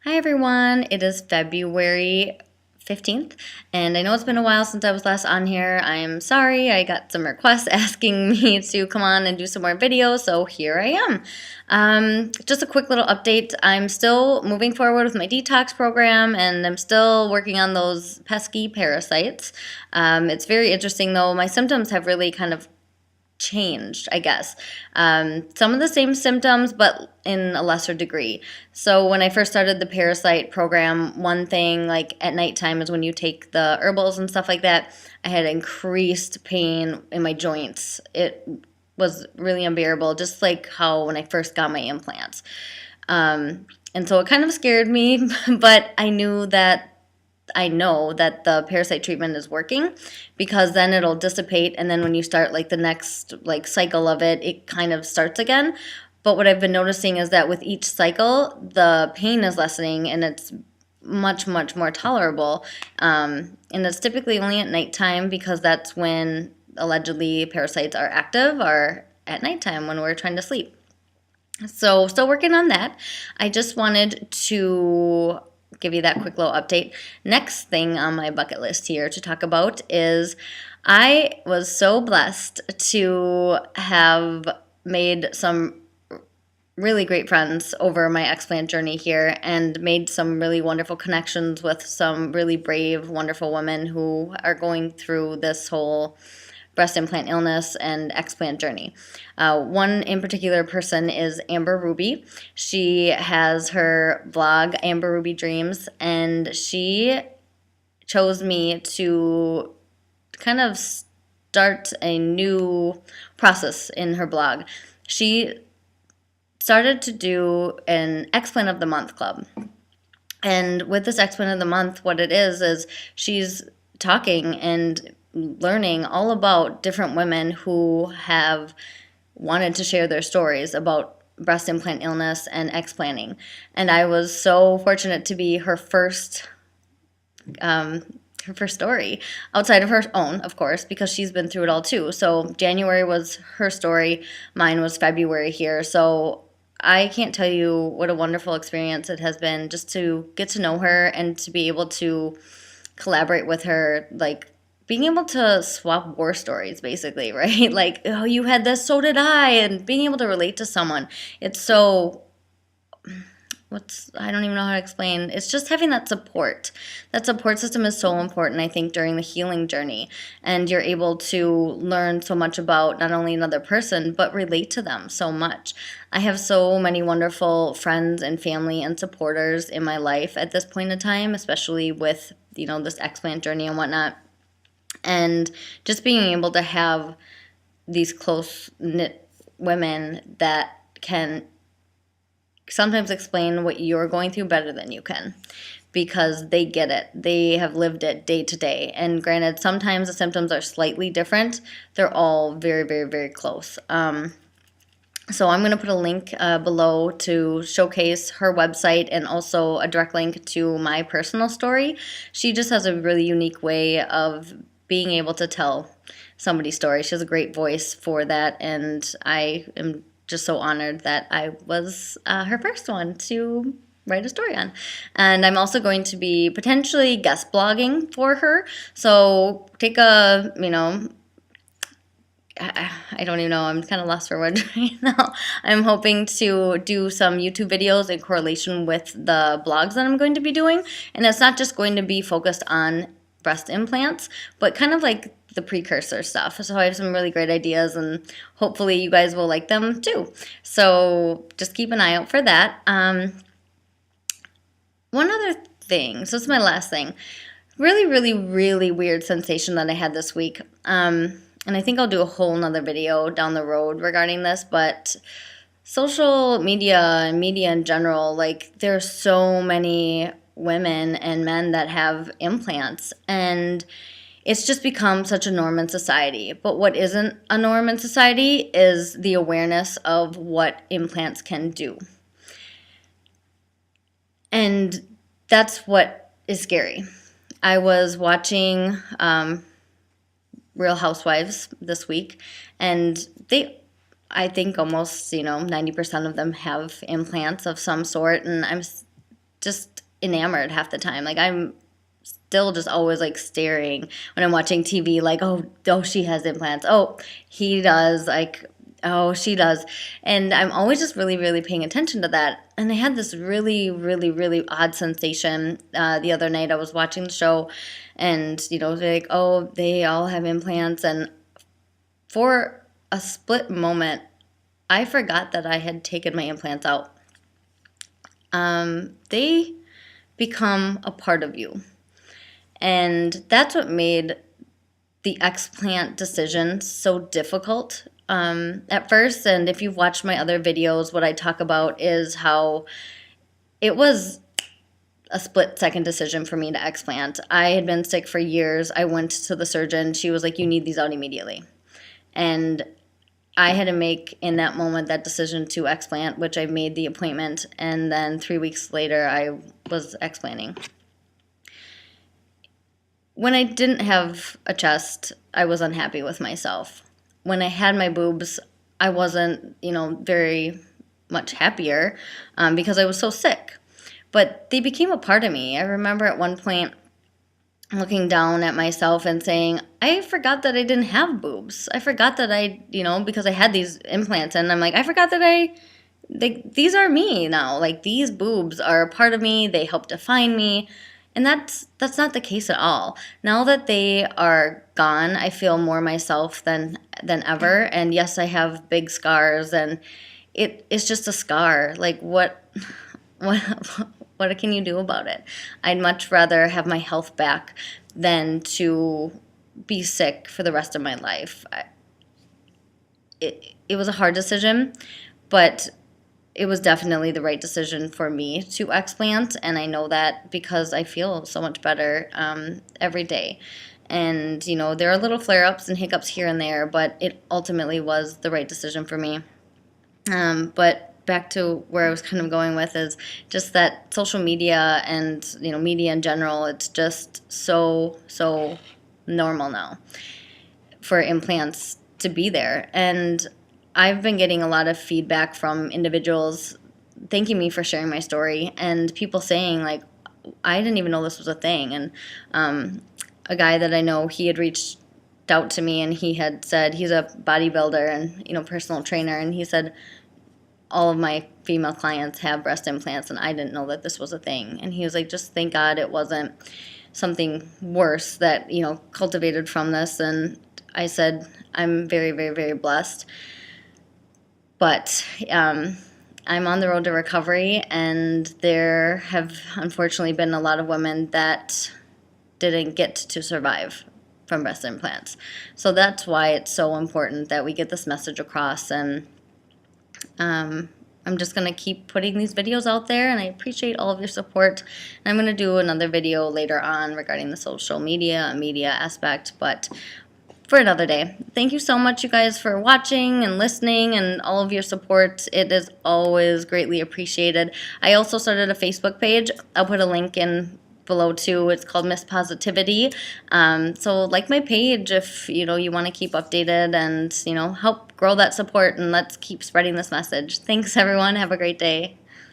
Hi everyone, it is February 15th, and I know it's been a while since I was last on here. I'm sorry, I got some requests asking me to come on and do some more videos, so here I am. Just a quick little update. I'm still moving forward with my detox program, and I'm still working on those pesky parasites. It's very interesting though. My symptoms have really kind of changed, I guess. Some of the same symptoms, but in a lesser degree. So when I first started the parasite program, one thing like at nighttime is when you take the herbals and stuff like that, I had increased pain in my joints. It was really unbearable, just like how when I first got my implants. And so it kind of scared me, but I know that the parasite treatment is working because then it'll dissipate, and then when you start like the next like cycle of it, it kind of starts again. But what I've been noticing is that with each cycle, the pain is lessening and it's much more tolerable. And it's typically only at nighttime because that's when allegedly parasites are active, or at nighttime when we're trying to sleep. So, still working on that. I just wanted to give you that quick little update. Next thing on my bucket list here to talk about is I was so blessed to have made some really great friends over my explant journey here and made some really wonderful connections with some really brave, wonderful women who are going through this whole breast implant illness and explant journey. One in particular person is Amber Ruby. She has her blog, Amber Ruby Dreams, and she chose me to kind of start a new process in her blog. She started to do an Explant of the Month club. And with this Explant of the Month, what it is she's talking and learning all about different women who have wanted to share their stories about breast implant illness and explanting. And I was so fortunate to be her first story outside of her own, of course, because she's been through it all too. So January was her story, mine was February here. So I can't tell you what a wonderful experience it has been just to get to know her and to be able to collaborate with her, like being able to swap war stories basically, right? Like, oh, you had this, so did I, and being able to relate to someone. It's so I don't even know how to explain. It's just having that support. That support system is so important, I think, during the healing journey. And you're able to learn so much about not only another person, but relate to them so much. I have so many wonderful friends and family and supporters in my life at this point in time, especially with, this explant journey and whatnot. And just being able to have these close knit women that can sometimes explain what you're going through better than you can, because they get it. They have lived it day to day. And granted, sometimes the symptoms are slightly different. They're all very close. So I'm going to put a link below to showcase her website and also a direct link to my personal story. She just has a really unique way of being able to tell somebody's story. She has a great voice for that, and I am just so honored that I was her first one to write a story on. And I'm also going to be potentially guest blogging for her. So take a, I don't even know. I'm kind of lost for words right now. I'm hoping to do some YouTube videos in correlation with the blogs that I'm going to be doing. And it's not just going to be focused on breast implants, but kind of like the precursor stuff. So I have some really great ideas, and hopefully you guys will like them too. So just keep an eye out for that. One other thing, so this is my last thing. Really weird sensation that I had this week. And I think I'll do a whole nother video down the road regarding this, but social media and media in general, like there's so many women and men that have implants, and it's just become such a norm in society. But what isn't a norm in society is the awareness of what implants can do. And that's what is scary. I was watching Real Housewives this week, and I think almost, 90% of them have implants of some sort, and I'm just enamored half the time. Like, I'm still just always like staring when I'm watching TV, like, oh, she has implants. Oh, he does. Like, oh, she does. And I'm always just really, really paying attention to that. And I had this really, really, really odd sensation the other night. I was watching the show, and they're like, oh, they all have implants. And for a split moment, I forgot that I had taken my implants out. They become a part of you. And that's what made the explant decision so difficult at first. And if you've watched my other videos, what I talk about is how it was a split-second decision for me to explant. I had been sick for years. I went to the surgeon. She was like, you need these out immediately. And I had to make, in that moment, that decision to explant, which I made the appointment. And then 3 weeks later, I was explanting. When I didn't have a chest, I was unhappy with myself. When I had my boobs, I wasn't, very much happier because I was so sick. But they became a part of me. I remember at one point looking down at myself and saying, I forgot that I didn't have boobs. I forgot that because I had these implants, and I'm like, I forgot that these are me now. Like, these boobs are a part of me. They help define me. And that's not the case at all. Now that they are gone, I feel more myself than ever. And yes, I have big scars, and it's just a scar. Like, what can you do about it? I'd much rather have my health back than to be sick for the rest of my life. It was a hard decision, but it was definitely the right decision for me to explant, and I know that because I feel so much better every day. And, there are little flare-ups and hiccups here and there, but it ultimately was the right decision for me. But back to where I was kind of going with is just that social media and, media in general, it's just so normal now for implants to be there. And I've been getting a lot of feedback from individuals thanking me for sharing my story, and people saying, like, I didn't even know this was a thing. And a guy that I know, he had reached out to me, and he had said, he's a bodybuilder and personal trainer, and he said, all of my female clients have breast implants, and I didn't know that this was a thing. And he was like, just thank God it wasn't something worse that cultivated from this. And I said, I'm very, very, very blessed. But I'm on the road to recovery, and there have unfortunately been a lot of women that didn't get to survive from breast implants. So that's why it's so important that we get this message across. And I'm just going to keep putting these videos out there, and I appreciate all of your support. And I'm going to do another video later on regarding the social media and media aspect, but for another day. Thank you so much, you guys, for watching and listening and all of your support. It is always greatly appreciated. I also started a Facebook page. I'll put a link in below too. It's called Miss Positivity. So like my page if you want to keep updated and help grow that support, and let's keep spreading this message. Thanks everyone. Have a great day.